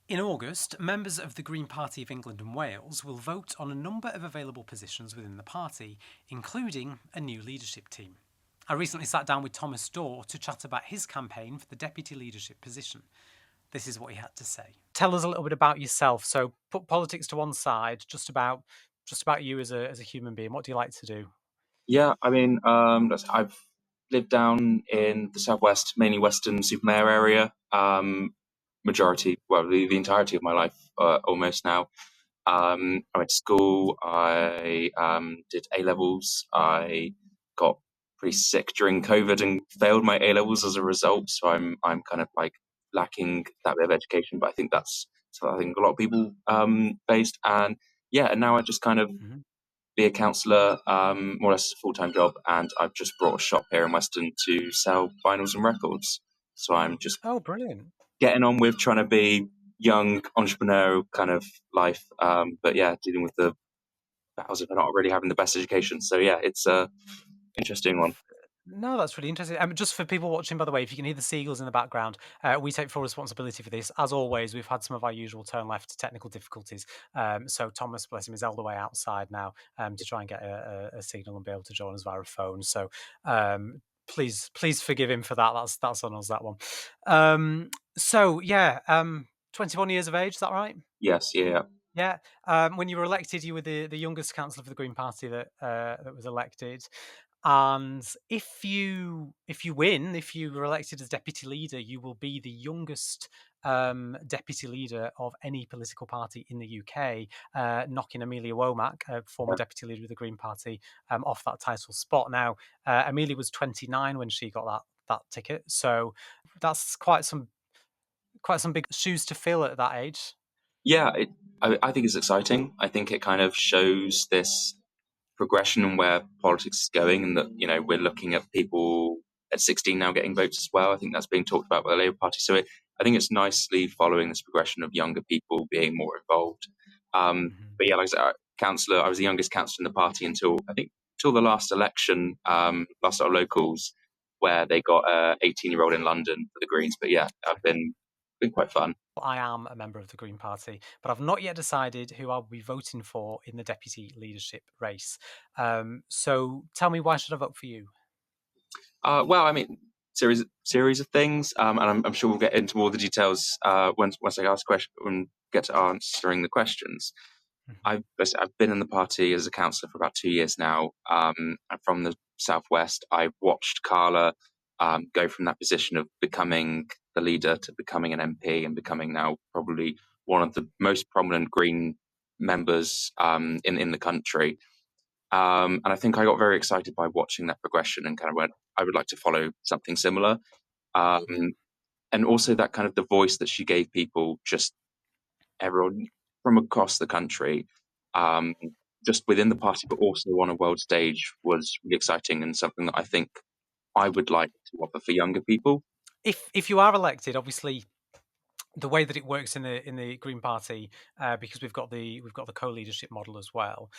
In August, members of the Green Party of England and Wales will vote on a number of available positions within the party, including a new leadership team. I recently sat down with Thomas Daw to chat about his campaign for the deputy leadership position. This is what he had to say. Tell us a little bit about yourself. So put politics to one side, just about you as a human being. What do you like to do? Yeah, I mean, I've lived down in the southwest, mainly Western-super-Mare area, the entirety of my life, almost now. I went to school. I did A levels. I got pretty sick during COVID and failed my A levels as a result. So I'm kind of like lacking that bit of education. But I think that's something I think a lot of people faced. And yeah, and now I just kind of Mhm. be a counsellor, more or less a full-time job, and I've just brought a shop here in Weston to sell vinyls and records. So I'm just Oh, brilliant. getting on with trying to be young, entrepreneurial kind of life. But yeah, dealing with the battles of not really having the best education. So yeah, it's a interesting one. No, that's really interesting. Just for people watching, by the way, if you can hear the seagulls in the background, we take full responsibility for this. As always, we've had some of our usual turn left technical difficulties. So Thomas, bless him, is all the way outside now to try and get a signal and be able to join us via a phone. So please forgive him for that. That's on us, that one. So yeah, 21 years of age. Is that right? Yes, yeah. Yeah. When you were elected, you were the youngest councillor for the Green Party that was elected. And if you win, if you were elected as deputy leader, you will be the youngest deputy leader of any political party in the UK, knocking Amelia Womack, former deputy leader of the Green Party, off that title spot. Now, Amelia was 29 when she got that ticket, so that's quite some big shoes to fill at that age. Yeah, I think it's exciting. I think it kind of shows this progression and where politics is going, and that we're looking at people at 16 now getting votes as well. I think that's being talked about by the Labour Party. So I think it's nicely following this progression of younger people being more involved. Mhm. But yeah, like I said, councillor, I was the youngest councillor in the party until I think till the last election, last lot of locals, where they got a 18-year-old in London for the Greens. But yeah, I've been quite fun. I am a member of the Green Party, but I've not yet decided who I'll be voting for in the deputy leadership race. So tell me, why should I vote for you? Well, I mean, series of things, and I'm sure we'll get into more of the details once I ask question and get to answering the questions. Mhm. I've been in the party as a councillor for about 2 years now. I'm from the southwest. I've watched Carla go from that position of becoming the leader to becoming an MP and becoming now probably one of the most prominent Green members in the country. And I think I got very excited by watching that progression and kind of went, I would like to follow something similar. Yeah. Um, and also that kind of the voice that she gave people, just everyone from across the country, um, just within the party, but also on a world stage, was really exciting and something that I think I would like to offer for younger people. If you are elected, obviously the way that it works in the Green Party, because we've got the co-leadership model as well.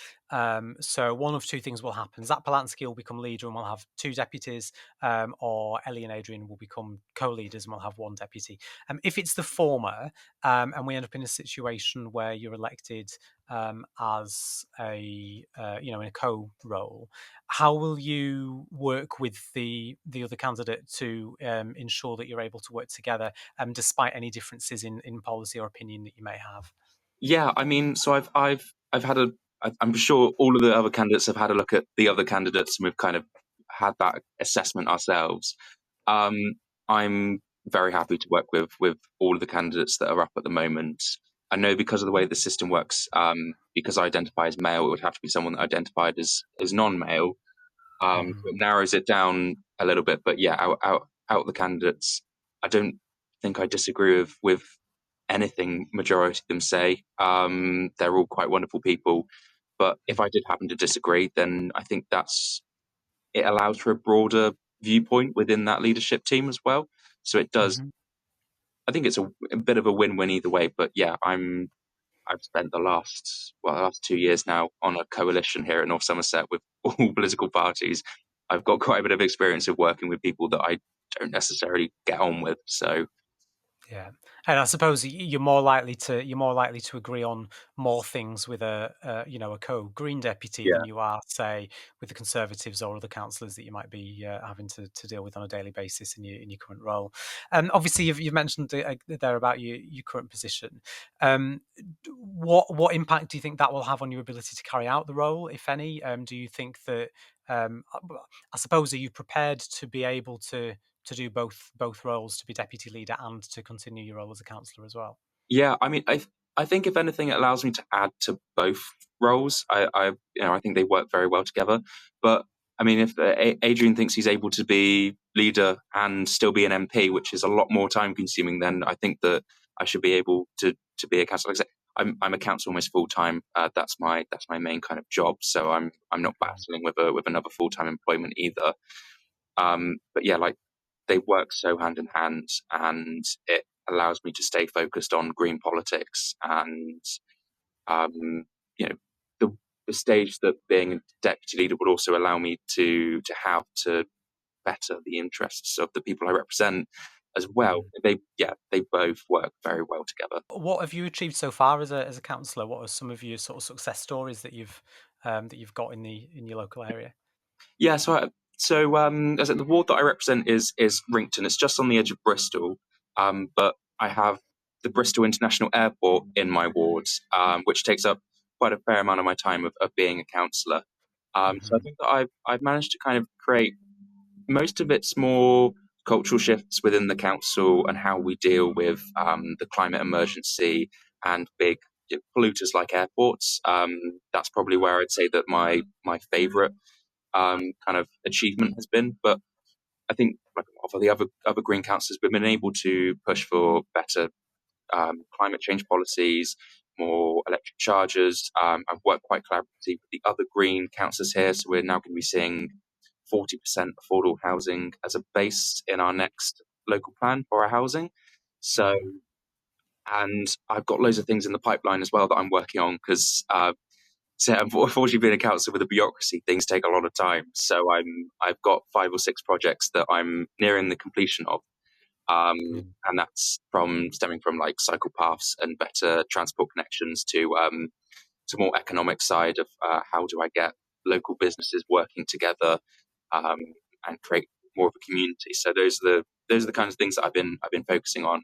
So one of two things will happen: Zach Polanski will become leader, and we'll have two deputies, or Ellie and Adrian will become co-leaders, and we'll have one deputy. If it's the former, and we end up in a situation where you're elected as a in a co-role, how will you work with the other candidate to ensure that you're able to work together, despite any differences in policy or opinion that you may have? Yeah, I mean, so I've had I'm sure all of the other candidates have had a look at the other candidates, and we've kind of had that assessment ourselves. Um, I'm very happy to work with all of the candidates that are up at the moment. I know because of the way the system works, because I identify as male, it would have to be someone that identified as non-male. So Mhm. it narrows it down a little bit. But yeah, out of the candidates, I don't think I disagree with anything majority of them say. They're all quite wonderful people. But if I did happen to disagree, then I think it allows for a broader viewpoint within that leadership team as well. So it does. Mhm. I think it's a bit of a win-win either way. But yeah, I've spent the last 2 years now on a coalition here at North Somerset with all political parties. I've got quite a bit of experience of working with people that I don't necessarily get on with. So Yeah, and I suppose you're more likely to agree on more things with a co-Green deputy than Yeah, you are, say, with the Conservatives or other councillors that you might be having to deal with on a daily basis in your current role. Obviously, you've mentioned there about your current position. What impact do you think that will have on your ability to carry out the role, if any? Do you think that I suppose, are you prepared to be able to do both roles, to be deputy leader and to continue your role as a councillor as well? yeah. I mean, I think if anything, it allows me to add to both roles. I think they work very well together. But I mean, if Adrian thinks he's able to be leader and still be an MP, which is a lot more time consuming, then I think that I should be able to be a councillor. Like I say, I'm a councillor almost full time. That's my main kind of job. So I'm not Mm, battling with another full time employment either. But yeah, like they work so hand in hand, and it allows me to stay focused on green politics and um, you know the the stage that being a deputy leader would also allow me to have to better the interests of the people I represent as well. mm. They both work very well together. What have you achieved so far as a councillor? What are some of your sort of success stories that you've got in your local area? Yeah, as I said, the ward that I represent is Rington. It's just on the edge of Bristol, but I have the Bristol International Airport in my ward, which takes up quite a fair amount of my time of being a councillor. So I Hmm. think that I've managed to kind of create most of its more cultural shifts within the council and how we deal with the climate emergency and big polluters like airports. That's probably where I'd say that my favourite kind of achievement has been. But I think, like for the other green councillors, we've been able to push for better climate change policies, more electric chargers. I've worked quite collaboratively with the other green councillors here, so we're now going to be seeing 40% affordable housing as a base in our next local plan for our housing. So, Hmm. and I've got loads of things in the pipeline as well that I'm working on because so unfortunately, being a councillor with a bureaucracy, things take a lot of time. So I've got 5 or 6 projects that I'm nearing the completion of, um, Mm. and that's from stemming from like cycle paths and better transport connections to more economic side of how do I get local businesses working together um, and create more of a community. So those are the kinds of things that I've been focusing on,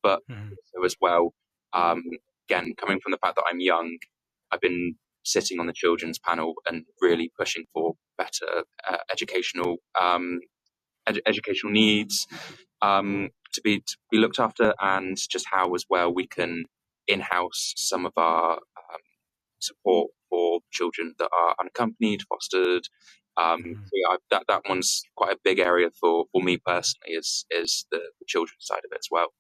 but Mhm. also as well, um, again, coming from the fact that I'm young, I've been sitting on the children's panel and really pushing for better educational needs to be looked after, and just how as well we can in-house some of our support for children that are unaccompanied, fostered. Mhm. So yeah, that one's quite a big area for me personally, is the children's side of it as well.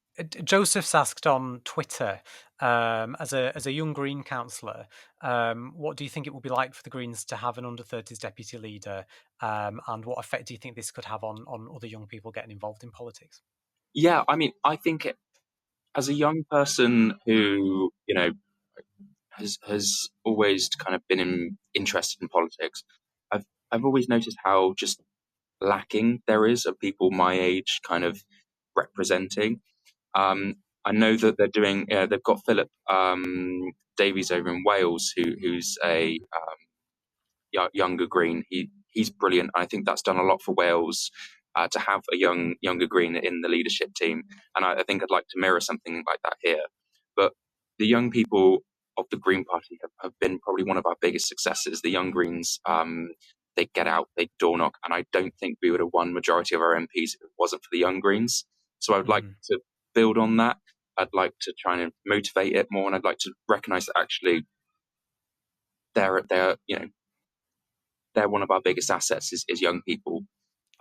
Joseph's asked on Twitter, as a young Green councillor, what do you think it would be like for the Greens to have an under 30s deputy leader, and what effect do you think this could have on other young people getting involved in politics? Yeah, I mean, I think as a young person who has always kind of been interested in politics, I've always noticed how just lacking there is of people my age kind of representing. Um, I know that they're doing. They've got Philip Davies over in Wales, who's a younger Green. He's brilliant. I think that's done a lot for Wales to have a younger Green in the leadership team, and I think I'd like to mirror something like that here. But the young people of the Green Party have been probably one of our biggest successes. The young Greens, they get out, they door knock, and I don't think we would have won majority of our MPs if it wasn't for the young Greens. So I would like Mhm. to build on that. I'd like to try and motivate it more, and I'd like to recognise that actually they're they're one of our biggest assets is young people.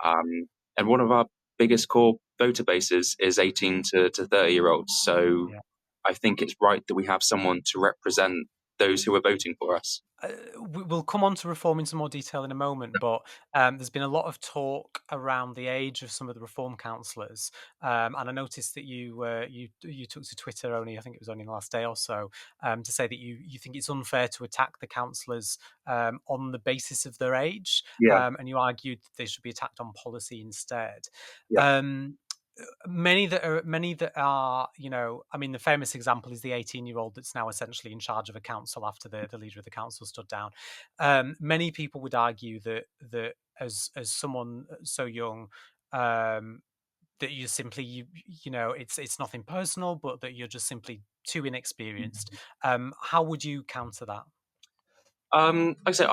Um, and one of our biggest core voter bases is 18 to 30-year-olds. So Yeah. I think it's right that we have someone to represent those who are voting for us. We'll come on to reform in some more detail in a moment, but there's been a lot of talk around the age of some of the reform councillors, and I noticed that you took to Twitter only, I think it was only in the last day or so, to say that you think it's unfair to attack the councillors on the basis of their age, Yeah, and you argued that they should be attacked on policy instead. yeah. Um, many that are, I mean, the famous example is the 18-year-old that's now essentially in charge of a council after the leader of the council stood down. Many people would argue that as someone so young, um, that you simply it's nothing personal, but that you're just simply too inexperienced. How would you counter that? Like I say,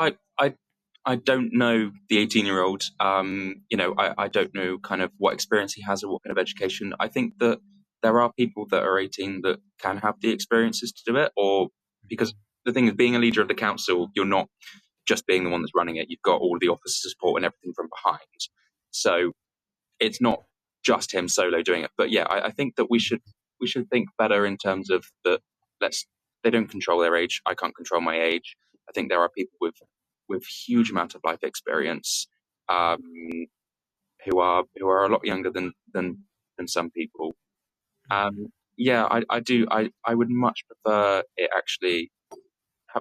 I don't know the 18-year-old. I don't know kind of what experience he has or what kind of education. I think that there are people that are 18 that can have the experiences to do it, or because the thing is, being a leader of the council, you're not just being the one that's running it. You've got all of the officer support and everything from behind. So it's not just him solo doing it. But yeah, I think that we should think better in terms of that. Let's They don't control their age. I can't control my age. I think there are people with huge amount of life experience, um, who are a lot younger than some people. Mhm. Yeah, I do. I would much prefer it actually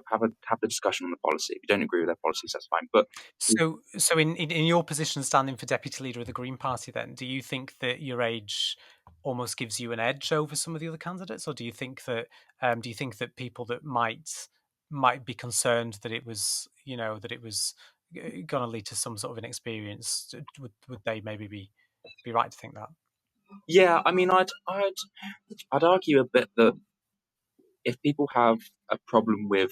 have the discussion on the policy. If you don't agree with their policies, that's fine. But So in your position standing for deputy leader of the Green Party, then, do you think that your age almost gives you an edge over some of the other candidates, or do you think that people that might be concerned that it was going to lead to some sort of inexperience, would they maybe be right to think that? yeah, I mean, I'd argue a bit that if people have a problem with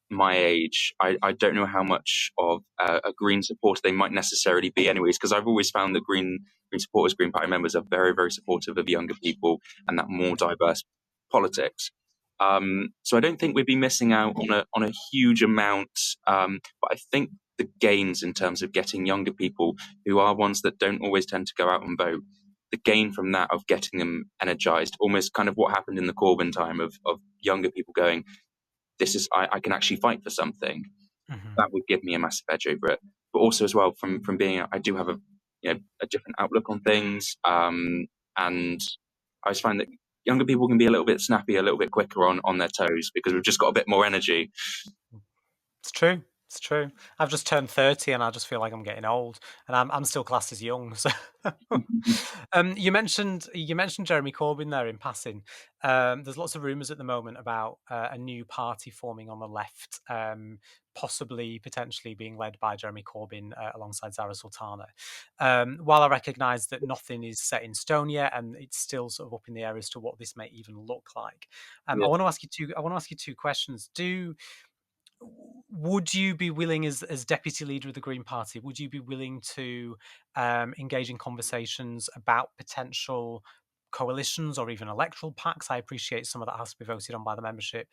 my age, I don't know how much of a Green supporter they might necessarily be, anyways, because I've always found that Green supporters, Green Party members are very, very supportive of younger people and that more diverse politics. So I don't think we'd be missing out on a huge amount. But I think the gains in terms of getting younger people, who are ones that don't always tend to go out and vote, the gain from that of getting them energized, almost kind of what happened in the Corbyn time of younger people going, this is I can actually fight for something. Hmm. That would give me a massive edge over it. But also as well from being I do have a different outlook on things, and I just find that younger people can be a little bit snappy, a little bit quicker on their toes because we've just got a bit more energy. It's true. It's true. I've just turned 30 and I just feel like I'm getting old, and I'm still classed as young. So, you mentioned Jeremy Corbyn there in passing. There's lots of rumours at the moment about a new party forming on the left, possibly potentially being led by Jeremy Corbyn alongside Zara Sultana. While I recognise that nothing is set in stone yet, and it's still sort of up in the air as to what this may even look like, I Yeah. want to ask you two. I want to ask you two questions. Would you be willing, as deputy leader of the Green Party, would you be willing to engage in conversations about potential coalitions or even electoral packs? I appreciate some of that has to be voted on by the membership,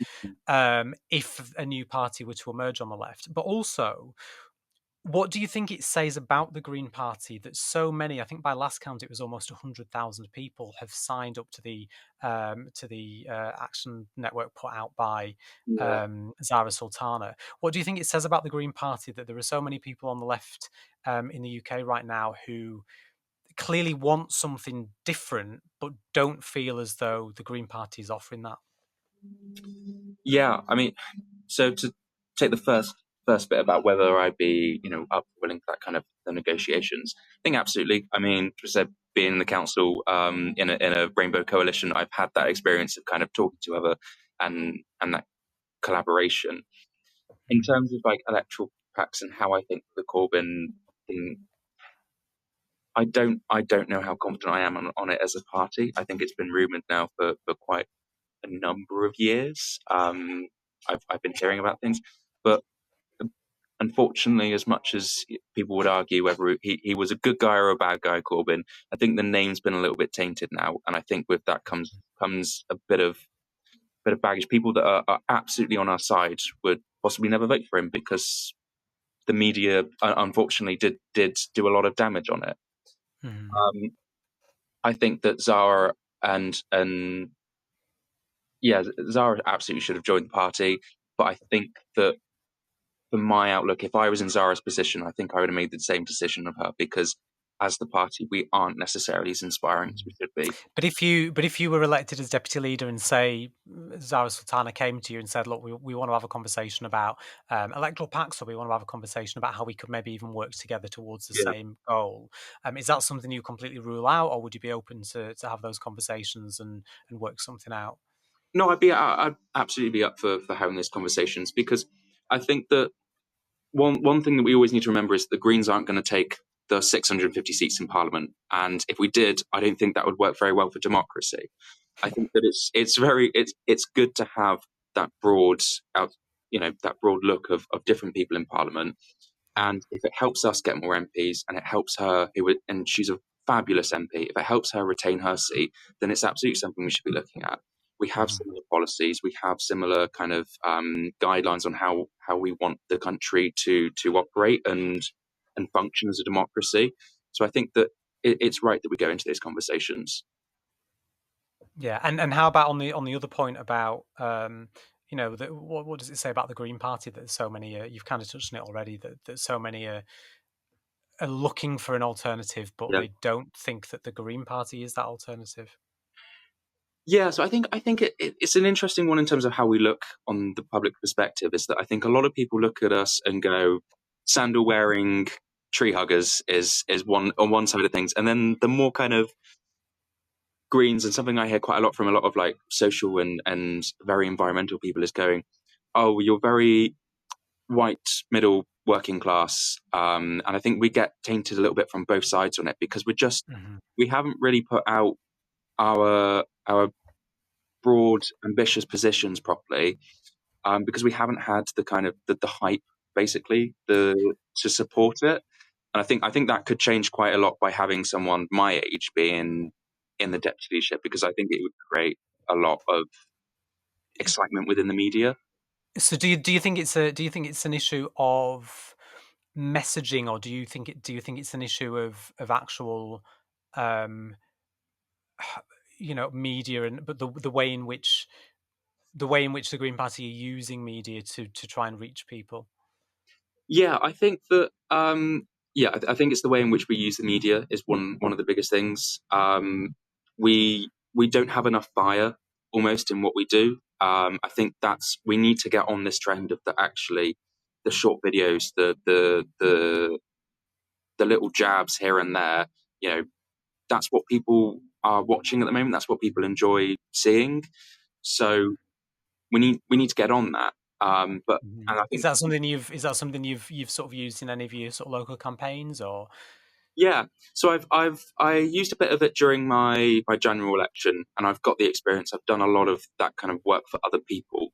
if a new party were to emerge on the left. But also, what do you think it says about the Green Party that so many, I think by last count it was almost 100,000 people, have signed up to the action network put out by Yeah. Zara Sultana? What do you think it says about the Green Party that there are so many people on the left in the UK right now who clearly want something different but don't feel as though the Green Party is offering that? Yeah, I mean, so to take the first bit about whether I'd be, up willing for that kind of the negotiations, I think absolutely. I mean, just said being in the council, in a rainbow coalition, I've had that experience of kind of talking to other and that collaboration. In Mhm. terms of like electoral packs and how I think the Corbyn thing, I don't know how confident I am on it as a party. I think it's been rumoured now for quite a number of years. I've been hearing about things, but unfortunately, as much as people would argue whether he was a good guy or a bad guy, Corbyn, I think the name's been a little bit tainted now, and I think with that comes a bit of baggage. People that are absolutely on our side would possibly never vote for him because the media, unfortunately, did do a lot of damage on it. Mhm. Um, I think that Zara and yeah, Zara absolutely should have joined the party, but I think that for my outlook, if I was in Zara's position, I think I would have made the same decision of her because as the party, we aren't necessarily as inspiring as we should be. But if you were elected as deputy leader and say Zara Sultana came to you and said, "Look, we want to have a conversation about electoral packs, or we want to have a conversation about how we could maybe even work together towards the Yeah. same goal," is that something you completely rule out, or would you be open to have those conversations and work something out? No, I'd absolutely be up for having these conversations, because I think that one thing that we always need to remember is the Greens aren't going to take the 650 seats in Parliament, and if we did, I don't think that would work very well for democracy. I think that it's good to have that broad out, that broad look of different people in Parliament. Mm, And if it helps us get more MPs, and it helps her, and she's a fabulous MP, if it helps her retain her seat, then it's absolutely something we should be looking at. We have mhm. similar policies, we have similar kind of guidelines on how we want the country to operate and function as a democracy. So I think that it's right that we go into these conversations. Yeah, and how about on the other point about what does it say about the Green Party that so many you've kind of touched on it already that so many are looking for an alternative, but Yeah. they don't think that the Green Party is that alternative. Yeah, so I think it's an interesting one in terms of how we look on the public perspective. Is that I think a lot of people look at us and go, sandal wearing tree huggers is one on one side of things, and then the more kind of Greens, and something I hear quite a lot from a lot of like social and very environmental people is going, oh, you're very white middle working class, and I think we get tainted a little bit from both sides on it, because Mhm, we haven't really put out our broad, ambitious positions properly, because we haven't had the kind of the hype, basically, to support it. And I think that could change quite a lot by having someone my age being in the deputy leadership, because I think it would create a lot of excitement within the media. so do you think it's an issue of messaging, or do you think it's an issue of actual, um, media, and but the way in which the Green Party are using media to try and reach people? Yeah, I think that. I think it's the way in which we use the media is one of the biggest things. We don't have enough fire almost in what we do. I think that's we need to get on this trend of the actually the short videos, the little jabs here and there. You know, that's what people are watching at the moment. That's what people enjoy seeing. So we need to get on that. But Mhm. and I Is think that something you've sort of used in any of your sort of local campaigns, or? Yeah, so I used a bit of it during my general election, and I've got the experience. I've done a lot of that kind of work for other people.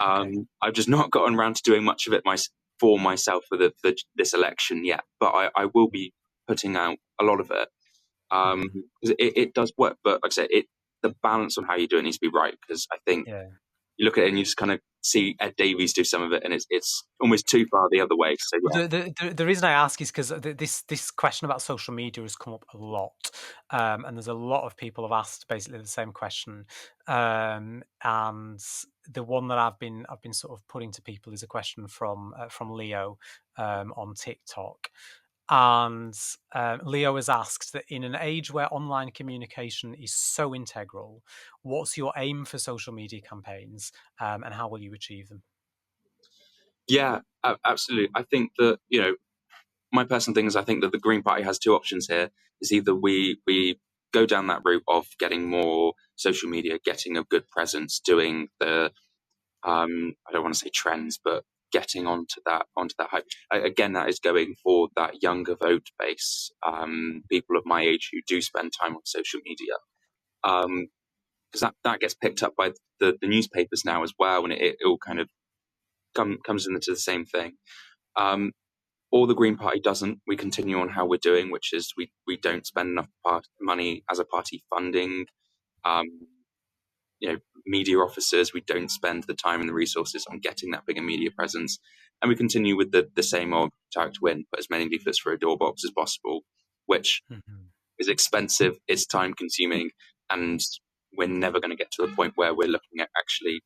Okay. I've just not gotten around to doing much of it for myself for this election yet, but I will be putting out a lot of it, Mhm. 'cause it does work. But like I said, the balance on how you do it needs to be right, because I think Yeah. you look at it and you just kind of see Ed Davies do some of it, and it's almost too far the other way. So Well, yeah, the reason I ask is because this question about social media has come up a lot, and there's a lot of people have asked basically the same question, and the one that I've been sort of putting to people is a question from Leo, on TikTok, and Leo has asked that in an age where online communication is so integral, what's your aim for social media campaigns, and how will you achieve them? yeah, absolutely. I think that my personal thing is I think that the Green Party has two options here. Is either we go down that route of getting more social media, getting a good presence, doing the I don't want to say trends, but getting onto that hype. Again, that is going for that younger vote base, people of my age who do spend time on social media, because that gets picked up by the newspapers now as well, and it all kind of comes into the same thing. Um, or the Green Party doesn't. We continue on how we're doing, which is we don't spend enough money as a party funding, um, media officers. We don't spend the time and the resources on getting that bigger media presence, and we continue with the same old tactic to win, put as many leaflets for a door box as possible, which Mhm. is expensive, it's time consuming, and we're never going to get to a point where we're looking at actually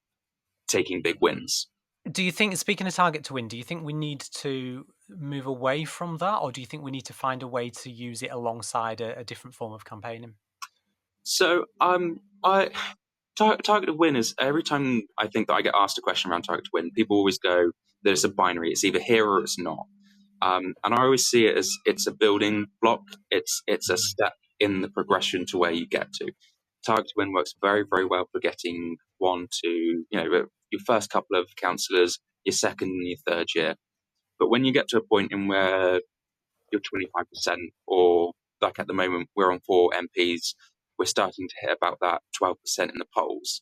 taking big wins. Do you think, speaking of target to win, do you think we need to? move away from that, or do you think we need to find a way to use it alongside a different form of campaigning? So I target to win is every time I think that I get asked a question around target to win, people always go that it's a binary. It's either here or it's not. And I always see it as it's a building block. It's a Mhm. step in the progression to where you get to. Target to win works very very well for getting one to your first couple of councillors, your second and your third year. But when you get to a point in where you're 25%, or like at the moment we're on 4 MPs, we're starting to hit about that 12% in the polls.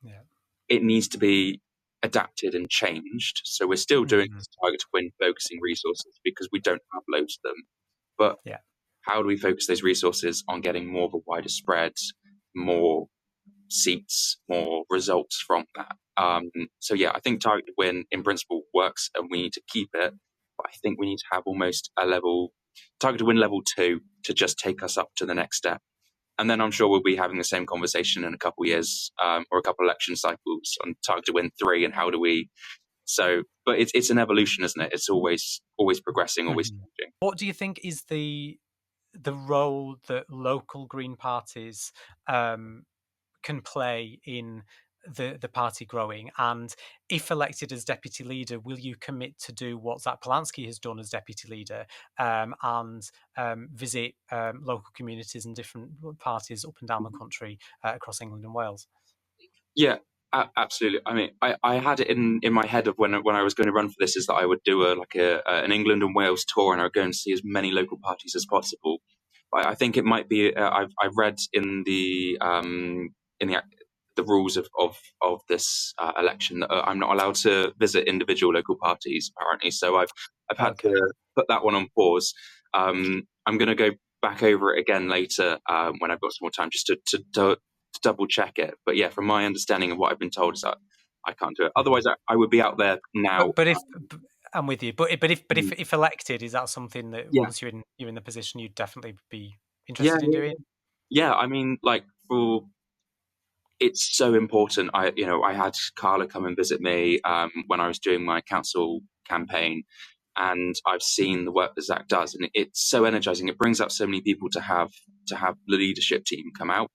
Yeah. It needs to be adapted and changed. So we're still doing Mhm. this target to win focusing resources because we don't have loads of them. But Yeah. how do we focus those resources on getting more of a wider spread, more seats, more results from that? So yeah, I think target to win in principle works and we need to keep it. But I think we need to have almost a level target to win level 2 to just take us up to the next step. And then I'm sure we'll be having the same conversation in a couple of years, or a couple of election cycles on target to win 3 and how do we. So, but it's an evolution, isn't it? It's always progressing, always Mhm. changing. What do you think is the role that local Green parties um, can play in the party growing? And if elected as deputy leader, will you commit to do what Zach Polanski has done as deputy leader, and visit local communities and different parties up and down the country, across England and Wales? Yeah, absolutely. I mean, I had it in my head of when I was going to run for this is that I would do an England and Wales tour and I would go and see as many local parties as possible. I think it might be. I've read in the rules of this election that I'm not allowed to visit individual local parties apparently. So I've had Okay. to put that one on pause. I'm going to go back over it again later when I've got some more time, just to double check it. But yeah, from my understanding of what I've been told is that I can't do it. Otherwise, Mhm. I would be out there now. But if I'm with you, but Mm, if elected, is that something that yeah, once you're in the position, you'd definitely be yeah, interested in yeah, doing? yeah. I mean, like for it's so important. I had Carla come and visit me when I was doing my council campaign, and I've seen the work that Zach does, and it's so energizing. It brings up so many people to have the leadership team come out.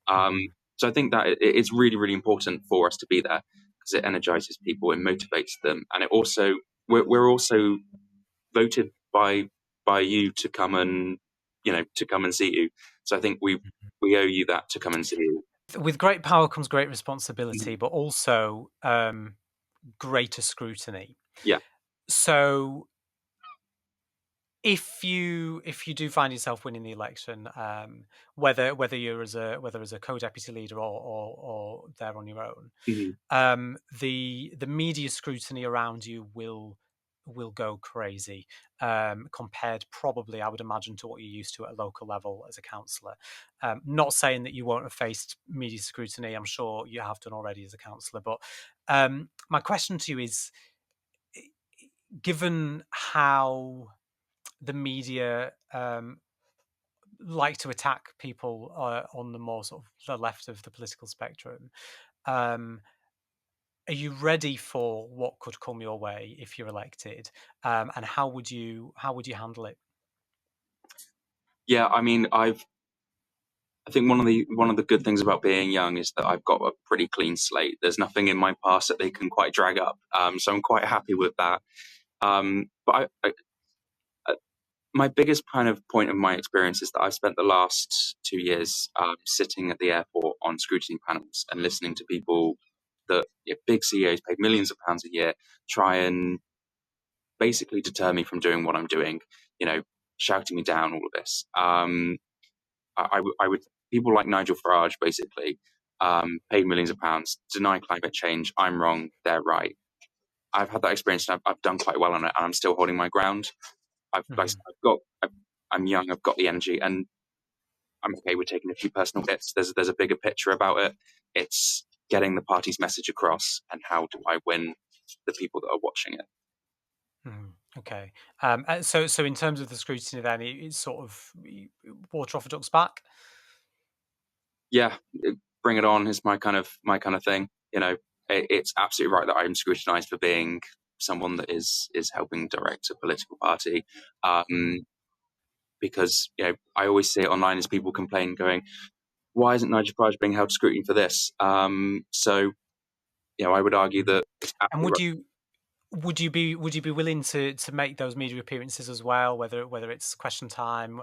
Um, Mhm. so I think that it's really, really important for us to be there because it energizes people, it motivates them, and it also we're also voted by you to come and to come and see you. So I think we owe you that to come and see you. With great power comes great Mhm. responsibility, but also greater scrutiny. Yeah. So if you do find yourself winning the election, whether you're as a co-deputy leader or there on your own, Mhm. the media scrutiny around you will go crazy, compared probably, I would imagine, to what you're used to at a local level as a councillor. Not saying that you won't have faced media scrutiny. I'm sure you have done already as a councillor. But my question to you is, given how the media like to attack people on the more sort of the left of the political spectrum, um, are you ready for what could come your way if you're elected? And how would you handle it? Yeah, I mean, I think one of the good things about being young is that I've got a pretty clean slate. There's nothing in my past that they can quite drag up. So I'm quite happy with that. But my biggest kind of point of my experience is that I've spent the last 2 years sitting at the airport on scrutiny panels and listening to people that big CEOs paid millions of pounds a year try and basically deter me from doing what I'm doing, you know, shouting me down, all of this. I would people like Nigel Farage basically pay millions of pounds, deny climate change. I'm wrong, they're right. I've had that experience and I've done quite well on it, and I'm still holding my ground. Mhm. I'm young, I've got the energy, and I'm okay with taking a few personal hits. There's a bigger picture about it. It's getting the party's message across, and how do I win the people that are watching it? Mhm. Okay. So in terms of the scrutiny, then it's sort of water off a duck's back. Yeah, bring it on is my kind of thing. It's absolutely right that I'm scrutinised for being someone that is helping direct a political party. Mhm. Because I always see it online as people complain, going, "Why isn't Nigel Farage being held to scrutiny for this?" So I would argue Mhm. that it's And absolutely right. would you be willing to make those media appearances as well, whether it's Question Time,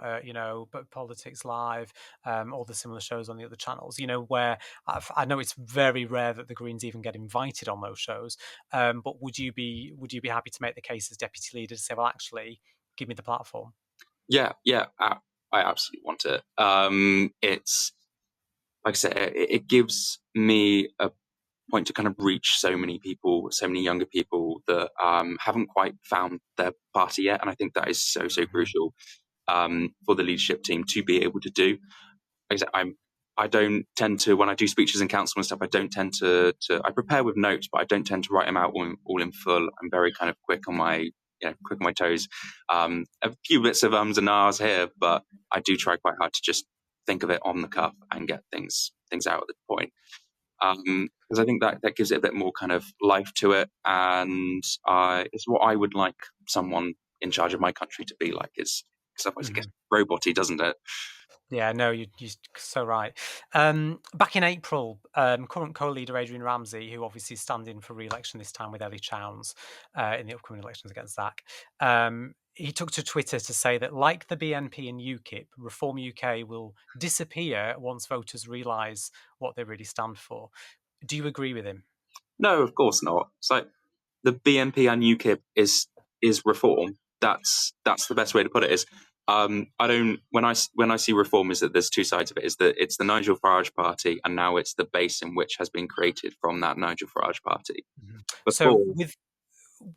but Politics Live, or the similar shows on the other channels, where I know it's very rare that the Greens even get invited on those shows, but would you be happy to make the case as deputy leader to say, well, actually, give me the platform? Yeah, yeah, I absolutely want it. It's like I said, it gives me a point to kind of reach so many people, so many younger people that haven't quite found their party yet, and I think that is so Mhm. crucial for the leadership team to be able to do. Like I said, I don't tend to, when I do speeches in council and stuff, I don't tend to I prepare with notes, but I don't tend to write them out all in full. I'm very kind of quick on my toes. A few bits of ums and ahs here, but I do try quite hard to just think of it on the cuff and get things out at the point. Because I think that gives it a bit more kind of life to it, and it's what I would like someone in charge of my country to be like. Is because otherwise it gets Mhm. roboty, doesn't it? Yeah, no, you're so right. Back in April, current co-leader Adrian Ramsey, who obviously is standing for re-election this time with Ellie Chowns in the upcoming elections against Zach, he took to Twitter to say that, like the BNP and UKIP, Reform UK will disappear once voters realise what they really stand for. Do you agree with him? No, of course not. It's like the BNP and UKIP is reform. That's the best way to put it. Is I don't when I see reform is that there's two sides of it. Is that it's the Nigel Farage party, and now it's the base in which has been created from that Nigel Farage party. Mhm. So,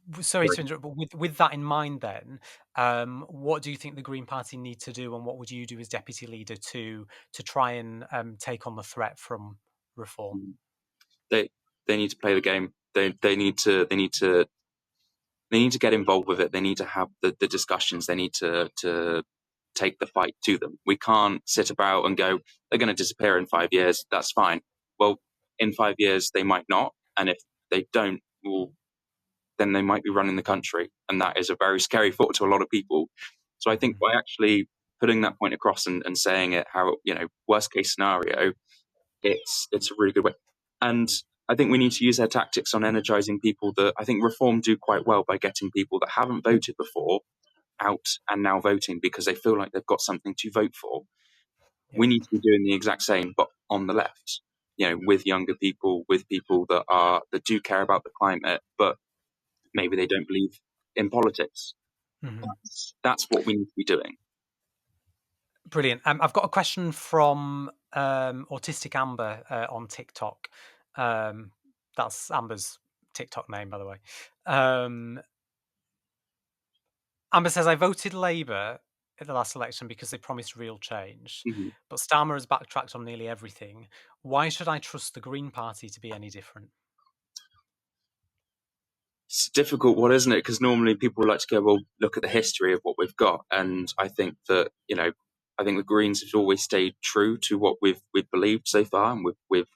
Before, sorry to interrupt, but with that in mind, then, what do you think the Green Party need to do, and what would you do as deputy leader to try and take on the threat from reform? they they need to play the game. They need to get involved with it. They need to have the discussions. They need to take the fight to them. We can't sit about and go, they're going to disappear in 5 years. That's fine. Well, in 5 years, they might not. And if they don't, well, then they might be running the country. And that is a very scary thought to a lot of people. So I think Mhm, by actually putting that point across and saying it, how, worst case scenario, it's a really good way. And I think we need to use their tactics on energizing people that I think Reform do quite well by getting people that haven't voted before out and now voting because they feel like they've got something to vote for. yeah. We need to be doing the exact same, but on the left. With younger people, with people that do care about the climate, but maybe they don't believe in politics. Mhm. That's what we need to be doing. Brilliant. I've got a question from Autistic Amber on TikTok. Um, that's Amber's TikTok name, by the way. Um, Amber says, I voted Labour at the last election because they promised real change, Mhm. but Starmer has backtracked on nearly everything. Why should I trust the Green Party to be any different? It's a difficult one, isn't it? Because normally people like to go, well, look at the history of what we've got, and I think that I think the Greens have always stayed true to what we've believed so far, and we've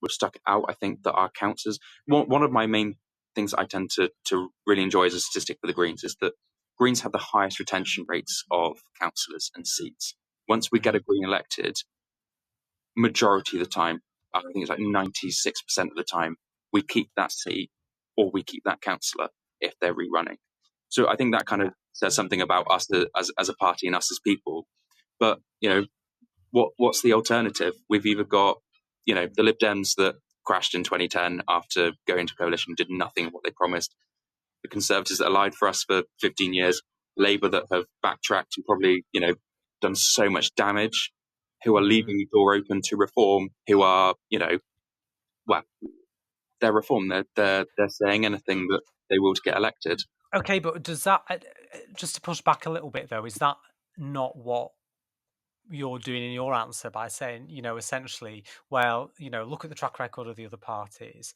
stuck it out. I think that our councillors, one of my main things I tend to really enjoy as a statistic for the Greens is that Greens have the highest retention rates of councillors and seats. Once we get Mhm, a Green elected, majority of the time, I think it's like 96% of the time, we keep that seat or we keep that councillor if they're rerunning. So I think that kind yeah. of says something about us as a party and us as people. But what's the alternative? We've either got the Lib Dems that crashed in 2010 after going to coalition, did nothing of what they promised. The Conservatives that lied for us for 15 years, Labour that have backtracked and probably done so much damage, who are Mhm. leaving the door open to reform, who are well, they're reform. They're saying anything that they will to get elected. Okay, but does that, just to push back a little bit though, is that not what you're doing in your answer by saying, essentially, well, look at the track record of the other parties.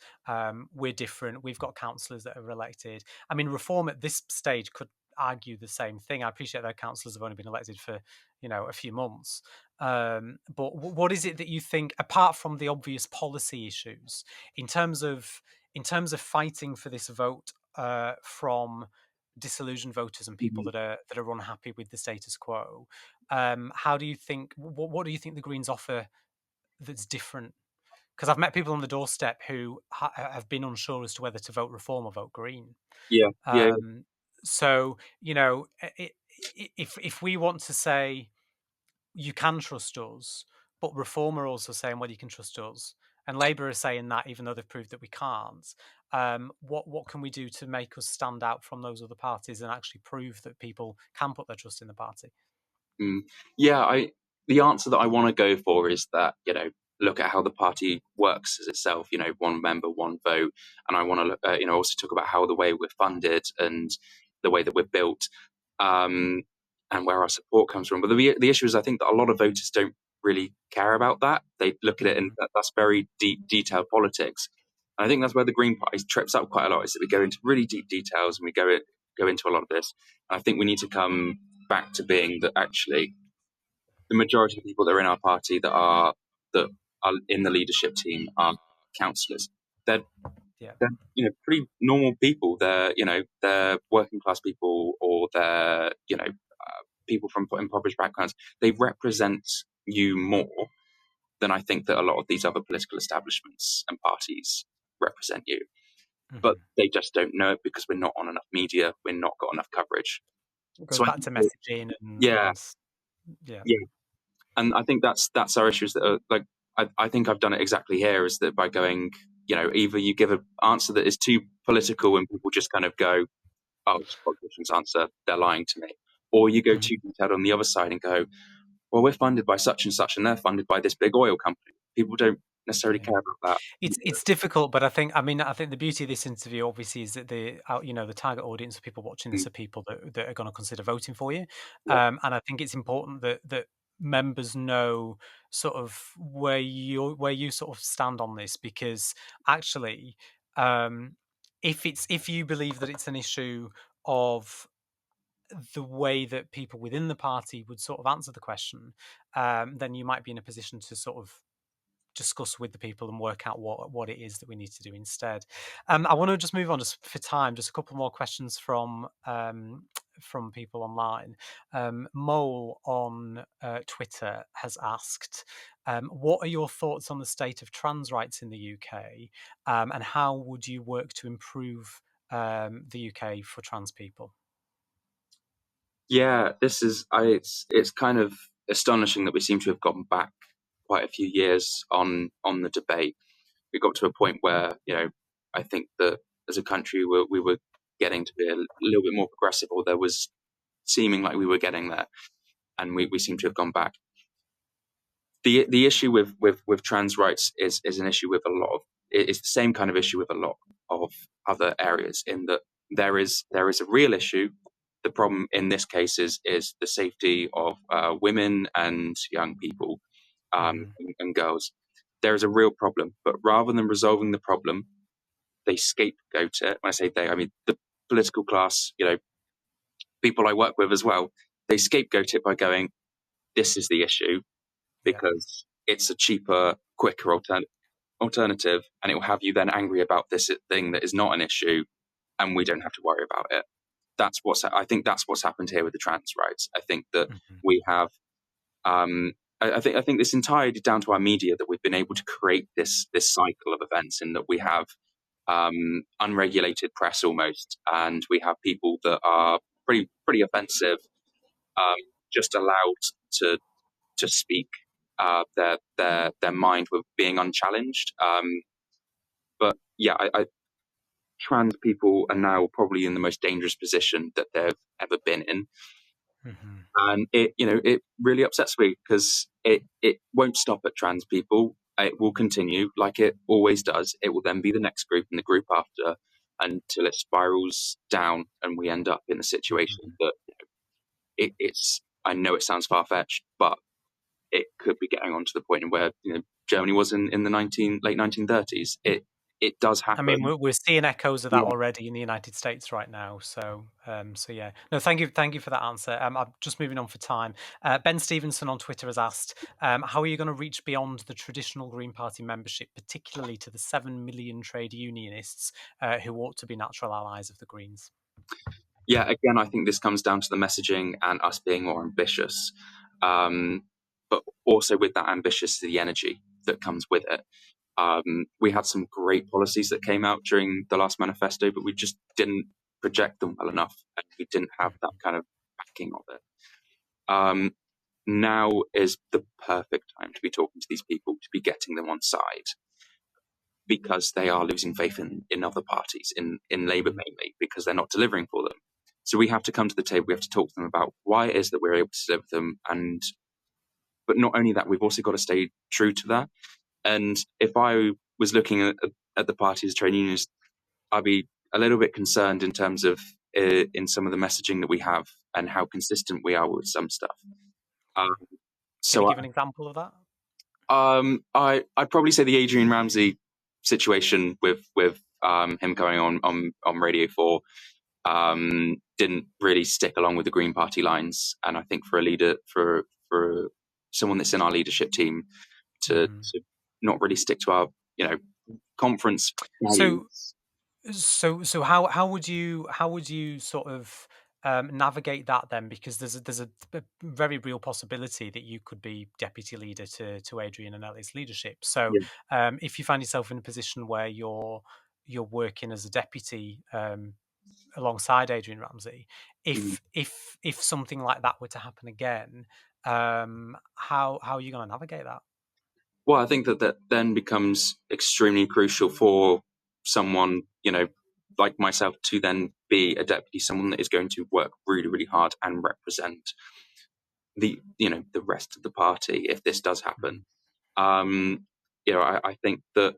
We're different. We've got councillors that are elected. I mean, Reform at this stage could argue the same thing. I appreciate their councillors have only been elected for, a few months. But what is it that you think, apart from the obvious policy issues, in terms of fighting for this vote from disillusioned voters and people Mhm. that are unhappy with the status quo. How do you think? What do you think the Greens offer that's different? Because I've met people on the doorstep who have been unsure as to whether to vote Reform or vote Green. Yeah, yeah, Um, so you know, if we want to say you can trust us, but Reform are also saying, well, you can trust us, and Labour are saying that even though they've proved that we can't. What can we do to make us stand out from those other parties and actually prove that people can put their trust in the party? mm. Yeah. The answer that I want to go for is that, look at how the party works as itself. One member, one vote, and I want to look, also talk about how the way we're funded and the way that we're built, um, and where our support comes from. But the issue is, I think that a lot of voters don't really care about that. They look at it, and Mhm. that's very deep, detailed politics. And I think that's where the Green Party trips up quite a lot. Is that we go into really deep details and we go into a lot of this. And I think we need to come back to being that actually the majority of people that are in our party that are in the leadership team are councillors. They're Yeah. they're pretty normal people. They're working class people, or they're people from impoverished backgrounds. They represent you more than I think that a lot of these other political establishments and parties represent you. But Mhm. they just don't know it because we're not on enough media. We're not got enough coverage. It goes So I back think to that, messaging yeah, and yeah. yeah, and I think that's our issues. That are, like, I think I've done it exactly here. Is that by going, either you give an answer that is too political and people just kind of go, "Oh, it's a politician's answer. They're lying to me," or you go Mhm. too detailed on the other side and go, "Well, we're funded by such and such, and they're funded by this big oil company." People don't necessarily Yeah. care about that. It's difficult, but I think the beauty of this interview obviously is that the target audience of people watching this Mm, are people that are going to consider voting for you, yeah, and I think it's important that members know sort of where you sort of stand on this because actually, um, if you believe that it's an issue of the way that people within the party would sort of answer the question, then you might be in a position to sort of discuss with the people and work out what it is that we need to do instead. I want to just move on just for time. Just a couple more questions from people online. Mole on Twitter has asked, "What are your thoughts on the state of trans rights in the UK, and how would you work to improve the UK for trans people?" yeah. It's kind of astonishing that we seem to have gone back quite a few years on the debate. We got to a point where I think that as a country we were getting to be a little bit more progressive, or there was seeming like we were getting there, and we seem to have gone back. The issue with trans rights is an issue with a lot of it's the same kind of issue with a lot of other areas, in that there is a real issue. The problem in this case is the safety of women and young people, Mhm. and girls. There is a real problem, but rather than resolving the problem, they scapegoat it. When I say they, I mean the political class, people I work with as well. They scapegoat it by going, "This is the issue Yeah. because it's a cheaper, quicker alternative, and it will have you then angry about this thing that is not an issue, and we don't have to worry about it." I think that's what's happened here with the trans rights. I think that Mhm. we have. I think this entirely down to our media, that we've been able to create this cycle of events, in that we have unregulated press almost, and we have people that are pretty offensive, um, just allowed to to speak their mind with being unchallenged. But yeah, trans people are now probably in the most dangerous position that they've ever been in, Mhm. and it really upsets me because it won't stop at trans people. It will continue like it always does. It will then be the next group and the group after, until it spirals down and we end up in a situation Mhm. that it's. I know it sounds far fetched, but it could be getting on to the point where Germany was in the late 1930s. it does I mean, happen. we're seeing echoes of that Yeah. already in the United States right now. So yeah. No, thank you for that answer. I'm just moving on for time. Ben Stevenson on Twitter has asked, how are you going to reach beyond the traditional Green Party membership, particularly to the 7 million trade unionists who ought to be natural allies of the Greens? Yeah, again, I think this comes down to the messaging and us being more ambitious. But also with that ambitious, the energy that comes with it. We had some great policies that came out during the last manifesto, but we just didn't project them well enough, and we didn't have that kind of backing of it. Um, Now is the perfect time to be talking to these people, to be getting them on side, because they are losing faith in other parties, in Labour Mhm. mainly, because they're not delivering for them. So we have to come to the table, we have to talk to them about why it is that we're able to deliver them. And but not only that, we've also got to stay true to that. And if I was looking at the party as a trade unionist, I'd be a little bit concerned in terms of in some of the messaging that we have and how consistent we are with some stuff. Um, Can you so give an example of that? I'd probably say the Adrian Ramsey situation with him going on Radio 4 didn't really stick along with the Green Party lines, and I think for a leader, for someone that's in our leadership team Mhm. to not really stick to our conference So values. So how would you sort of navigate that then? Because there's a very real possibility that you could be deputy leader to Adrian and Ellie's leadership. So Yeah. if you find yourself in a position where you're working as a deputy alongside Adrian Ramsey, Mhm. if something like that were to happen again, how are you going to navigate that? Well, I think that then becomes extremely crucial for someone, like myself, to then be a deputy, someone that is going to work really, really hard and represent the rest of the party if this does happen. Mhm. Um, I think that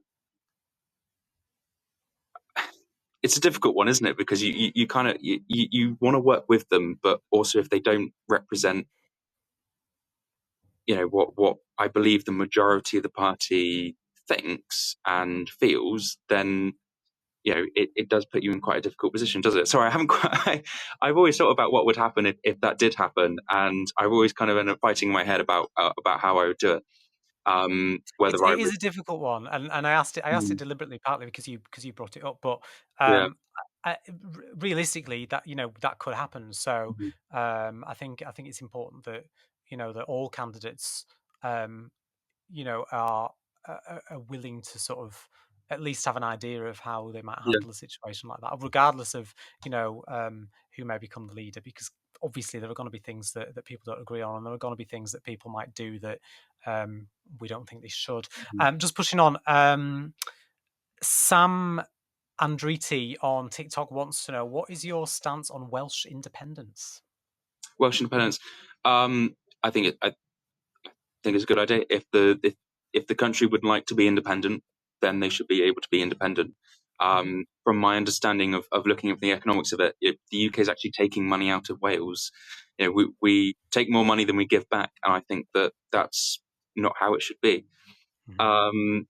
it's a difficult one, isn't it? Because you kind of you want to work with them, but also if they don't represent, what I believe the majority of the party thinks and feels, then it does put you in quite a difficult position, does it? Sorry, I haven't quite. I've always thought about what would happen if that did happen, and I've always kind of ended up fighting in my head about how I would do it. Whether I It is would, a difficult one, and I asked it mm, deliberately, partly because you brought it up, but, yeah, realistically, that, that could happen, so, mhm, I think it's important that, that all candidates, um, are willing to sort of at least have an idea of how they might yeah, handle a situation like that, regardless of, who may become the leader, because obviously there are going to be things that people don't agree on, and there are going to be things that people might do that we don't think they should. mhm. Just pushing on. Sam Andretti on TikTok wants to know, what is your stance on Welsh independence? Welsh independence. I think it's a good idea. If the country would like to be independent, then they should be able to be independent. Mhm, From my understanding of looking at the economics of it, the UK is actually taking money out of Wales. We take more money than we give back, and I think that that's not how it should be. mhm, Um,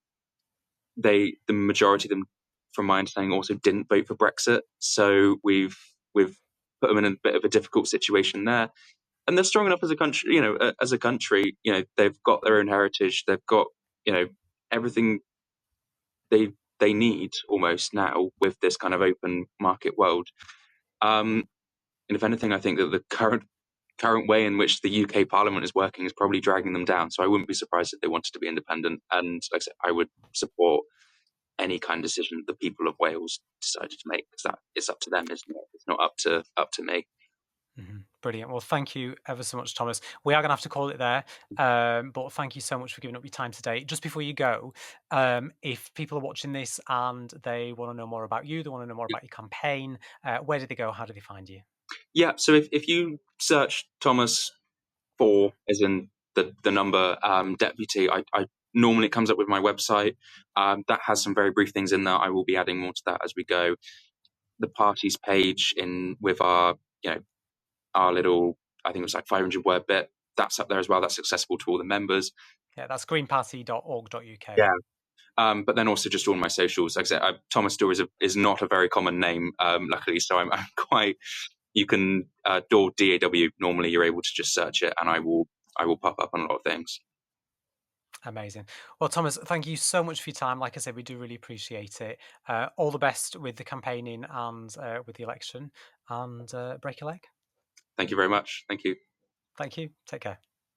the majority of them, from my understanding, also didn't vote for Brexit, so we've put them in a bit of a difficult situation there. And they're strong enough as a country. As a country, they've got their own heritage. They've got everything they need almost now with this kind of open market world. Um, and if anything, I think that the current way in which the UK Parliament is working is probably dragging them down. So I wouldn't be surprised if they wanted to be independent. And like I said, I would support any kind of decision the people of Wales decided to make, because that it's up to them, isn't it? It's not up to me. mhm. Brilliant. Well, thank you ever so much, Thomas. We are going to have to call it there, but thank you so much for giving up your time today. Just before you go, if people are watching this and they want to know more about you, they want to know more about your campaign, where do they go? How do they find you? Yeah. So if you search Thomas four, as in the number deputy, I normally it comes up with my website. That has some very brief things in there. I will be adding more to that as we go. The parties page in with our little, I think it was like 500-word bit. That's up there as well. That's accessible to all the members. Yeah, that's greenparty.org.uk. Yeah. But then also just all my socials. Like I said, Thomas Daw is not a very common name, luckily. So I'm quite. You can Daw DAW. Normally, you're able to just search it, and I will pop up on a lot of things. Amazing. Well, Thomas, thank you so much for your time. Like I said, we do really appreciate it. All the best with the campaigning and with the election, and break a leg. Thank you very much. Thank you. Thank you. Take care.